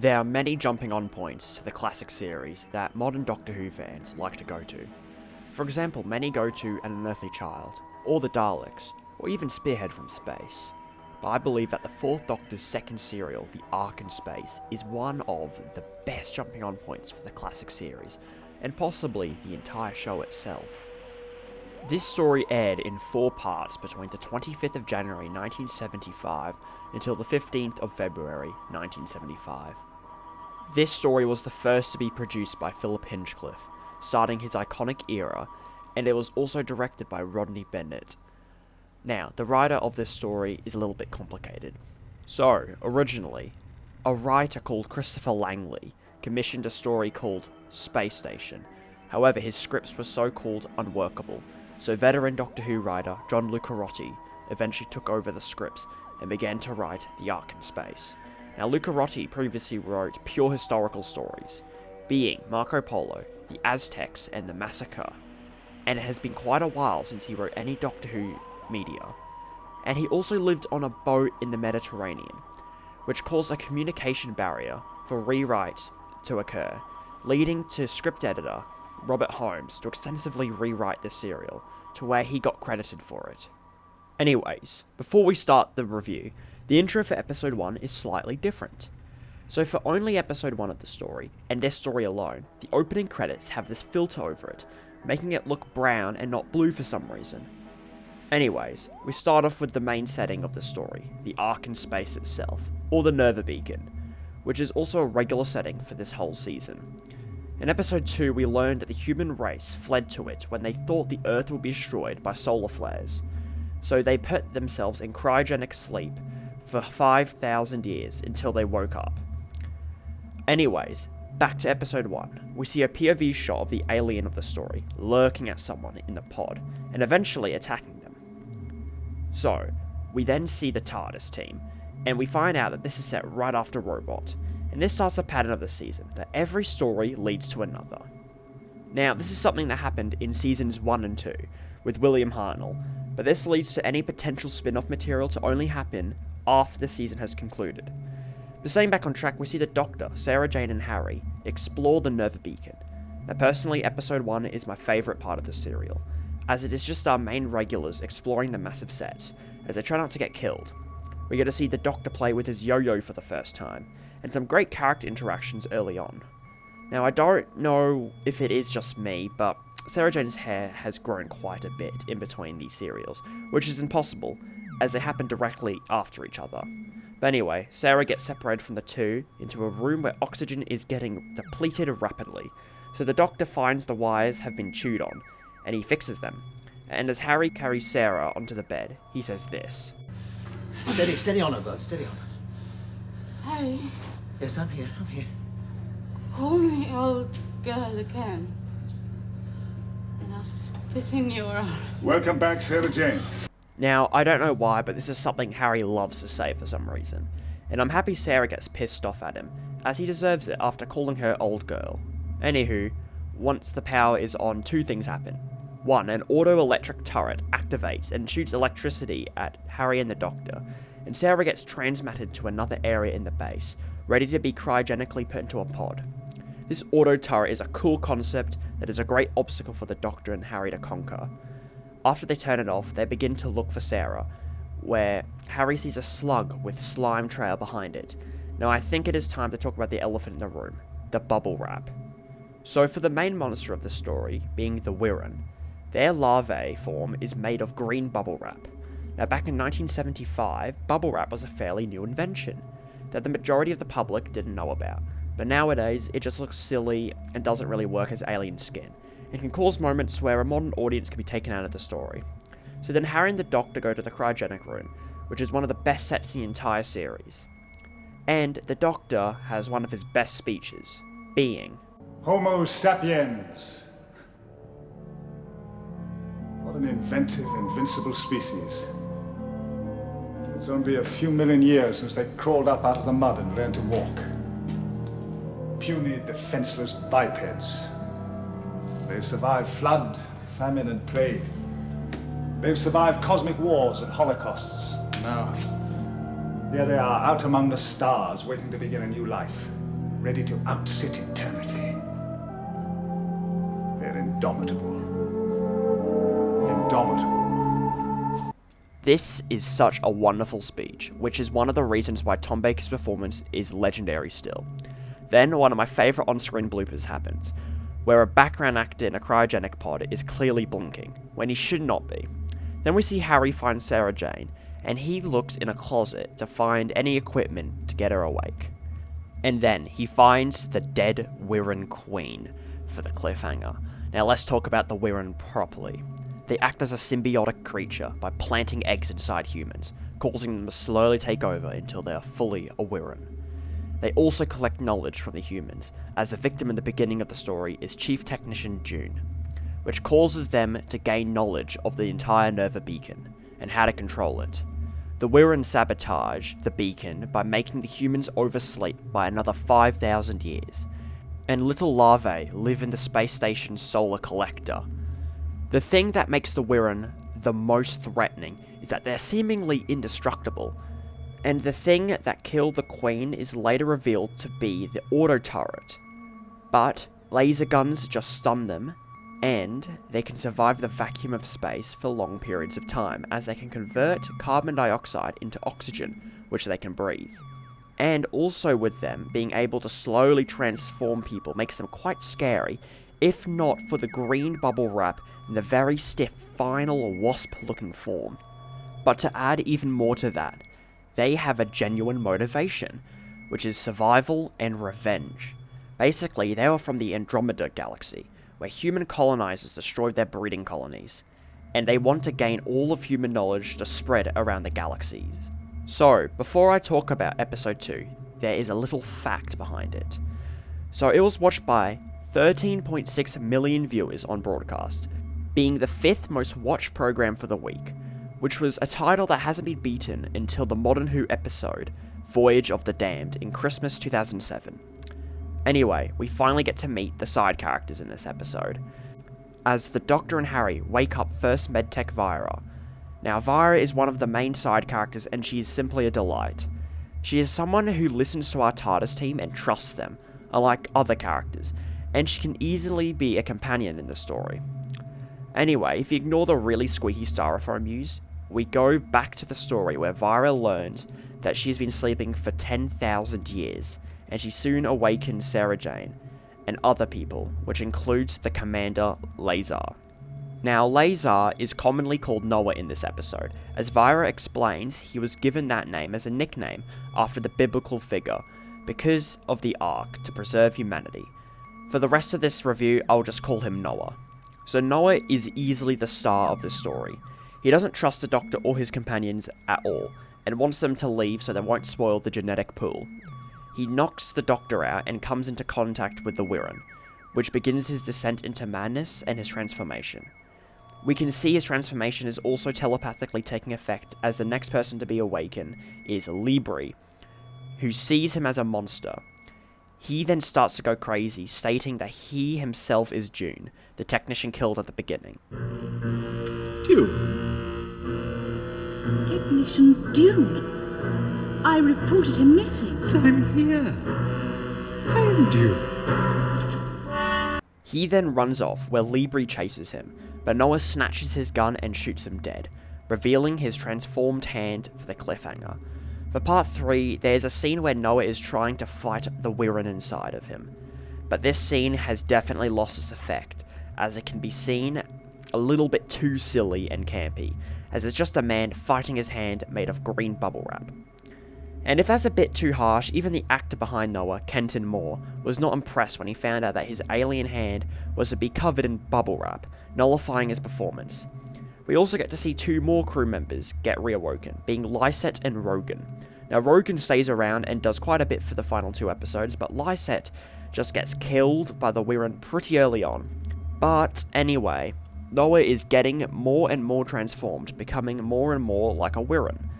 There are many jumping on points to the classic series that modern Doctor Who fans like to go to. For example, many go to An Unearthly Child, or the Daleks, or even Spearhead from Space. But I believe that the Fourth Doctor's second serial, The Ark in Space, is one of the best jumping on points for the classic series, and possibly the entire show itself. This story aired in 4 parts between the 25th of January 1975 until the 15th of February 1975. This story was the first to be produced by Philip Hinchcliffe, starting his iconic era, and it was also directed by Rodney Bennett. Now, the writer of this story is a little bit complicated. So, originally, a writer called Christopher Langley commissioned a story called Space Station. However, his scripts were so called unworkable, so veteran Doctor Who writer John Lucarotti eventually took over the scripts and began to write The Ark in Space. Now, Lucarotti previously wrote pure historical stories, being Marco Polo, the Aztecs, and the Massacre, and it has been quite a while since he wrote any Doctor Who media. And he also lived on a boat in the Mediterranean, which caused a communication barrier for rewrites to occur, leading to script editor Robert Holmes to extensively rewrite the serial, to where he got credited for it. Anyways, before we start the review, the intro for episode 1 is slightly different. So for only episode 1 of the story, and this story alone, the opening credits have this filter over it, making it look brown and not blue for some reason. Anyways, we start off with the main setting of the story, the Ark in Space itself, or the Nerva Beacon, which is also a regular setting for this whole season. In episode 2, we learned that the human race fled to it when they thought the Earth would be destroyed by solar flares, so they put themselves in cryogenic sleep for 5,000 years until they woke up. Anyways, back to episode 1, we see a POV shot of the alien of the story, lurking at someone in the pod, and eventually attacking them. So, we then see the TARDIS team, and we find out that this is set right after Robot, and this starts a pattern of the season, that every story leads to another. Now, this is something that happened in seasons 1 and 2, with William Hartnell, but this leads to any potential spin-off material to only happen after the season has concluded. But staying back on track, we see the Doctor, Sarah Jane and Harry explore the Nerva Beacon. Now personally, episode 1 is my favourite part of the serial, as it is just our main regulars exploring the massive sets, as they try not to get killed. We get to see the Doctor play with his yo-yo for the first time, and some great character interactions early on. Now I don't know if it is just me, but Sarah Jane's hair has grown quite a bit in between these serials, which is impossible, as they happen directly after each other. But anyway, Sarah gets separated from the two into a room where oxygen is getting depleted rapidly, so the Doctor finds the wires have been chewed on, and he fixes them. And as Harry carries Sarah onto the bed, he says this. Steady on her, bud, steady on her. Harry, Yes, I'm here. call me old girl again. And I'll spit in your eye. Welcome back, Sarah Jane. Now, I don't know why, but this is something Harry loves to say for some reason, and I'm happy Sarah gets pissed off at him, as he deserves it after calling her old girl. Anywho, once the power is on, 2 things happen. 1, an auto-electric turret activates and shoots electricity at Harry and the Doctor, and Sarah gets transmatted to another area in the base, ready to be cryogenically put into a pod. This auto-turret is a cool concept that is a great obstacle for the Doctor and Harry to conquer. After they turn it off, they begin to look for Sarah, where Harry sees a slug with slime trail behind it. Now I think it is time to talk about the elephant in the room, the bubble wrap. So for the main monster of the story, being the Wirrn, their larvae form is made of green bubble wrap. Now back in 1975, bubble wrap was a fairly new invention, that the majority of the public didn't know about, but nowadays it just looks silly and doesn't really work as alien skin, and can cause moments where a modern audience can be taken out of the story. So then Harry and the Doctor go to the cryogenic room, which is one of the best sets in the entire series. And the Doctor has one of his best speeches, being, Homo sapiens. What an inventive, invincible species. It's only a few million years since they crawled up out of the mud and learned to walk. Puny, defenseless bipeds. They've survived flood, famine, and plague. They've survived cosmic wars and holocausts. Now, Here they are, out among the stars, waiting to begin a new life, ready to outsit eternity. They're indomitable. Indomitable. This is such a wonderful speech, which is one of the reasons why Tom Baker's performance is legendary still. Then one of my favourite on-screen bloopers happens, where a background actor in a cryogenic pod is clearly blinking, when he should not be. Then we see Harry find Sarah Jane, and he looks in a closet to find any equipment to get her awake. And then he finds the dead Wirrn Queen for the cliffhanger. Now let's talk about the Wirrn properly. They act as a symbiotic creature by planting eggs inside humans, causing them to slowly take over until they are fully a Wirrn. They also collect knowledge from the humans, as the victim in the beginning of the story is Chief Technician June, which causes them to gain knowledge of the entire Nova Beacon, and how to control it. The Wirrn sabotage the beacon by making the humans oversleep by another 5,000 years, and little larvae live in the space station's solar collector. The thing that makes the Wirrn the most threatening is that they're seemingly indestructible, and the thing that killed the Queen is later revealed to be the auto turret. But laser guns just stun them, and they can survive the vacuum of space for long periods of time, as they can convert carbon dioxide into oxygen, which they can breathe. And also with them being able to slowly transform people makes them quite scary, if not for the green bubble wrap and the very stiff final wasp-looking form. But to add even more to that, they have a genuine motivation, which is survival and revenge. Basically, they were from the Andromeda Galaxy, where human colonizers destroyed their breeding colonies, and they want to gain all of human knowledge to spread around the galaxies. So, before I talk about episode 2, there is a little fact behind it. So it was watched by 13.6 million viewers on broadcast, being the 5th most watched program for the week, which was a title that hasn't been beaten until the Modern Who episode, Voyage of the Damned, in Christmas 2007. Anyway, we finally get to meet the side characters in this episode, as the Doctor and Harry wake up First Medtech Vira. Now, Vira is one of the main side characters, and she is simply a delight. She is someone who listens to our TARDIS team and trusts them, unlike other characters, and she can easily be a companion in the story. Anyway, if you ignore the really squeaky styrofoam use, we go back to the story where Vira learns that she's been sleeping for 10,000 years, and she soon awakens Sarah Jane and other people, which includes the commander Lazar. Now, Lazar is commonly called Noah in this episode. As Vira explains, he was given that name as a nickname after the biblical figure because of the Ark to preserve humanity. For the rest of this review, I'll just call him Noah. So Noah is easily the star of the story. He doesn't trust the Doctor or his companions at all, and wants them to leave so they won't spoil the genetic pool. He knocks the Doctor out and comes into contact with the Wirrn, which begins his descent into madness and his transformation. We can see his transformation is also telepathically taking effect, as the next person to be awakened is Libri, who sees him as a monster. He then starts to go crazy, stating that he himself is June, the technician killed at the beginning. Dune. Technician Dune. I reported him missing. I'm here. I'm Dune. He then runs off, where Libri chases him, but Noah snatches his gun and shoots him dead, revealing his transformed hand for the cliffhanger. For part 3, there's a scene where Noah is trying to fight the Wirrn inside of him, but this scene has definitely lost its effect, as it can be seen a little bit too silly and campy, as it's just a man fighting his hand made of green bubble wrap. And if that's a bit too harsh, even the actor behind Noah, Kenton Moore, was not impressed when he found out that his alien hand was to be covered in bubble wrap, nullifying his performance. We also get to see 2 more crew members get reawoken, being Lyset and Rogan. Now, Rogan stays around and does quite a bit for the final 2 episodes, but Lyset just gets killed by the Wirrn pretty early on. But anyway, Noah is getting more and more transformed, becoming more and more like a Wirrn.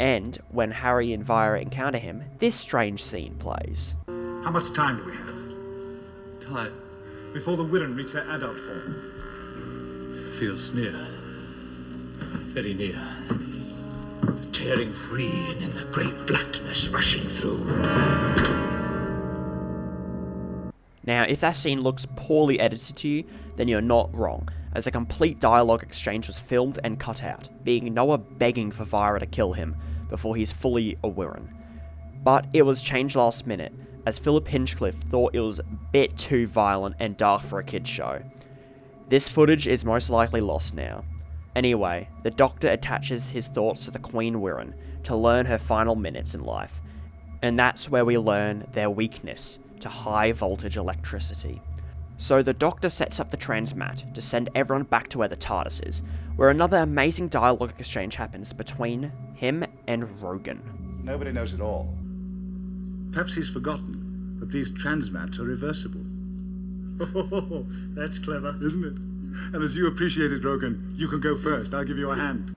And when Harry and Vira encounter him, this strange scene plays. How much time do we have? Time Before the Wirrn reach their adult form. feels near. Very near. tearing free and in the great blackness rushing through. Now, if that scene looks poorly edited to you, then you're not wrong, as a complete dialogue exchange was filmed and cut out, being Noah begging for Vira to kill him before he's fully a Wirren. But it was changed last minute, as Philip Hinchcliffe thought it was a bit too violent and dark for a kids show. This footage is most likely lost now. Anyway, the Doctor attaches his thoughts to the Queen Wirren to learn her final minutes in life, and that's where we learn their weakness to high voltage electricity. So the Doctor sets up the transmat to send everyone back to where the TARDIS is, where another amazing dialogue exchange happens between him and Rogan. Nobody knows it all. Perhaps he's forgotten that these transmats are reversible. Oh, that's clever. Isn't it? And as you appreciate it, Rogan, you can go first. I'll give you a hand.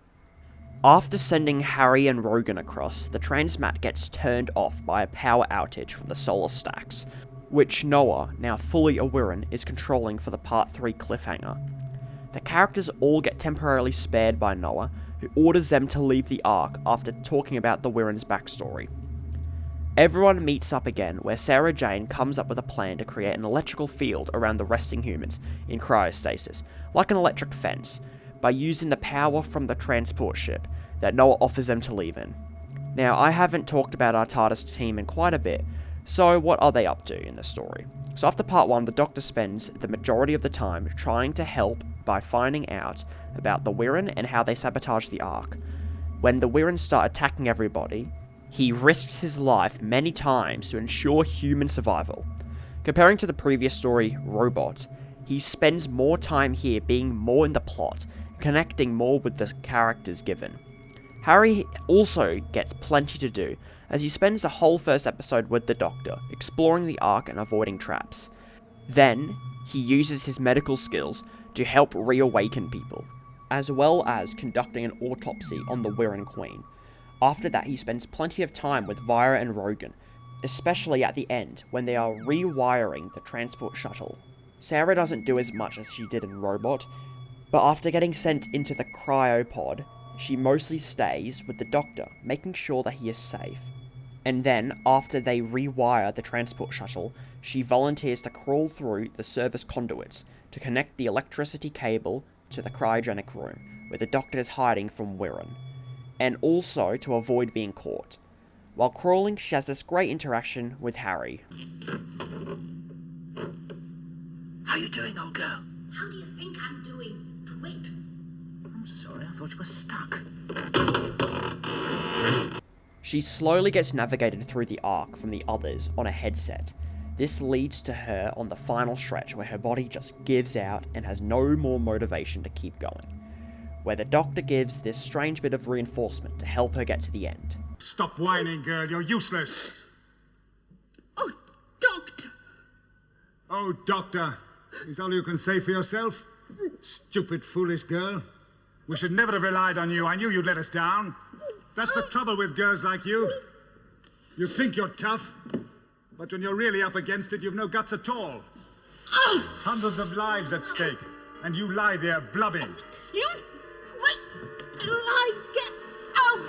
After sending Harry and Rogan across, the transmat gets turned off by a power outage from the solar stacks, which Noah, now fully a Wirren, is controlling for the Part 3 cliffhanger. The characters all get temporarily spared by Noah, who orders them to leave the Ark after talking about the Wirren's backstory. Everyone meets up again, where Sarah Jane comes up with a plan to create an electrical field around the resting humans in cryostasis, like an electric fence, by using the power from the transport ship that Noah offers them to leave in. Now, I haven't talked about our TARDIS team in quite a bit, so what are they up to in this story? So after part 1, the Doctor spends the majority of the time trying to help by finding out about the Wirren and how they sabotage the Ark. When the Wirren start attacking everybody, he risks his life many times to ensure human survival. Comparing to the previous story, Robot, he spends more time here being more in the plot, connecting more with the characters given. Harry also gets plenty to do, as he spends the whole first episode with the Doctor, exploring the Ark and avoiding traps. Then, he uses his medical skills to help reawaken people, as well as conducting an autopsy on the Wirren Queen. After that, he spends plenty of time with Vira and Rogan, especially at the end, when they are rewiring the transport shuttle. Sarah doesn't do as much as she did in Robot, but after getting sent into the cryopod, she mostly stays with the Doctor, making sure that he is safe. And then, after they rewire the transport shuttle, she volunteers to crawl through the service conduits to connect the electricity cable to the cryogenic room, where the Doctor is hiding from Wirren, and also to avoid being caught. While crawling, she has this great interaction with Harry. How you doing, old girl? How do you think I'm doing? Twit? I'm sorry, I thought you were stuck. She slowly gets navigated through the Ark from the others on a headset. This leads to her on the final stretch where her body just gives out and has no more motivation to keep going, where the Doctor gives this strange bit of reinforcement to help her get to the end. Stop whining, girl. You're useless. Oh, Doctor! Oh, Doctor. Is all you can say for yourself? Stupid, foolish girl. We should never have relied on you. I knew you'd let us down. That's the trouble with girls like you. You think you're tough, but when you're really up against it, you've no guts at all. Oh! Hundreds of lives at stake, and you lie there blubbing. You... Wait! Get out!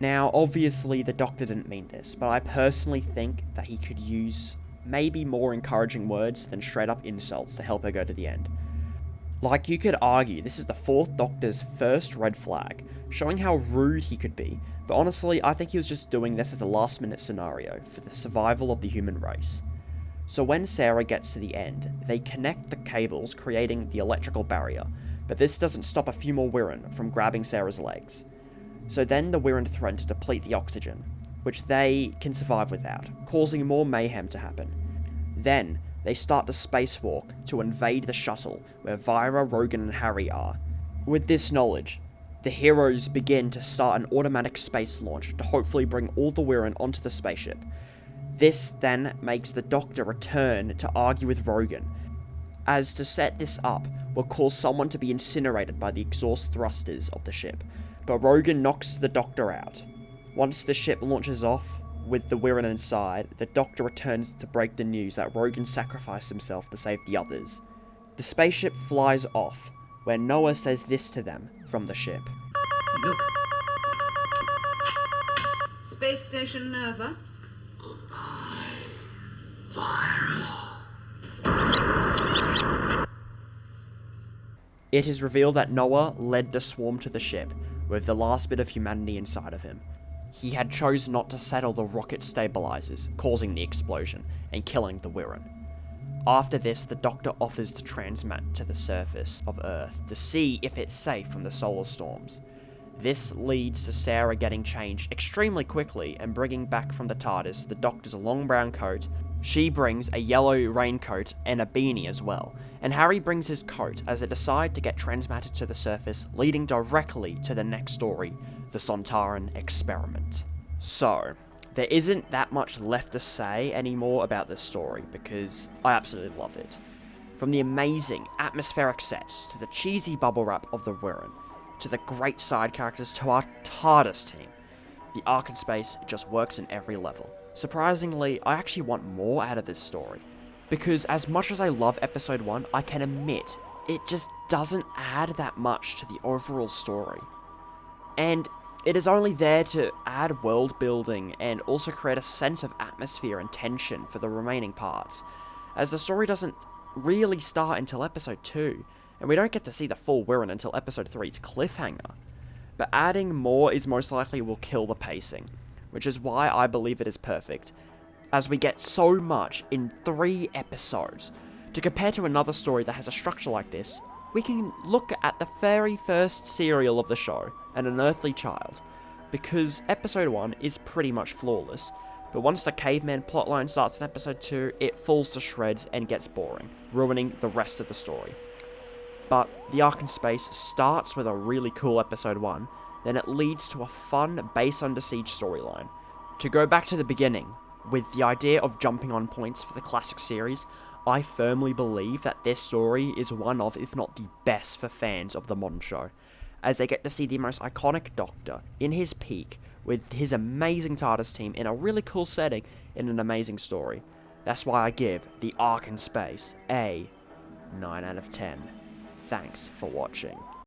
Now, obviously the Doctor didn't mean this, but I personally think that he could use maybe more encouraging words than straight up insults to help her go to the end. Like, you could argue this is the 4th Doctor's first red flag, showing how rude he could be, but honestly, I think he was just doing this as a last-minute scenario for the survival of the human race. So when Sarah gets to the end, they connect the cables, creating the electrical barrier, but this doesn't stop a few more Wirren from grabbing Sarah's legs. So then the Wirren threaten to deplete the oxygen, which they can survive without, causing more mayhem to happen. Then, they start to spacewalk to invade the shuttle where Vira, Rogan and Harry are. With this knowledge, the heroes begin to start an automatic space launch to hopefully bring all the Wirren onto the spaceship. This then makes the Doctor return to argue with Rogan, as to set this up will cause someone to be incinerated by the exhaust thrusters of the ship, but Rogan knocks the Doctor out. Once the ship launches off, with the Wirren inside, the Doctor returns to break the news that Rogan sacrificed himself to save the others. The spaceship flies off, where Noah says this to them from the ship. Look. Space Station Nova. It is revealed that Noah led the swarm to the ship, with the last bit of humanity inside of him. He had chosen not to settle the rocket stabilizers, causing the explosion, and killing the Wirren. After this, the Doctor offers to transmit to the surface of Earth to see if it's safe from the solar storms. This leads to Sarah getting changed extremely quickly and bringing back from the TARDIS the Doctor's long brown coat. She brings a yellow raincoat and a beanie as well, and Harry brings his coat as they decide to get transmatted to the surface, leading directly to the next story, the Sontaran Experiment. So, there isn't that much left to say anymore about this story, because I absolutely love it. From the amazing atmospheric sets, to the cheesy bubble wrap of the Wirren, to the great side characters, to our TARDIS team, the Ark in Space just works in every level. Surprisingly, I actually want more out of this story, because as much as I love episode 1, I can admit, it just doesn't add that much to the overall story. And it is only there to add world building and also create a sense of atmosphere and tension for the remaining parts, as the story doesn't really start until episode 2, and we don't get to see the full Wirren until episode 3's cliffhanger. But adding more is most likely will kill the pacing, which is why I believe it is perfect, as we get so much in 3 episodes. To compare to another story that has a structure like this, we can look at the very first serial of the show, An Unearthly Child, because episode 1 is pretty much flawless, but once the caveman plotline starts in episode 2, it falls to shreds and gets boring, ruining the rest of the story. But the Ark in Space starts with a really cool episode 1, then it leads to a fun Base Under Siege storyline. To go back to the beginning, with the idea of jumping on points for the classic series, I firmly believe that this story is one of, if not the best for fans of the modern show, as they get to see the most iconic Doctor in his peak, with his amazing TARDIS team in a really cool setting in an amazing story. That's why I give the Ark in Space a 9 out of 10. Thanks for watching.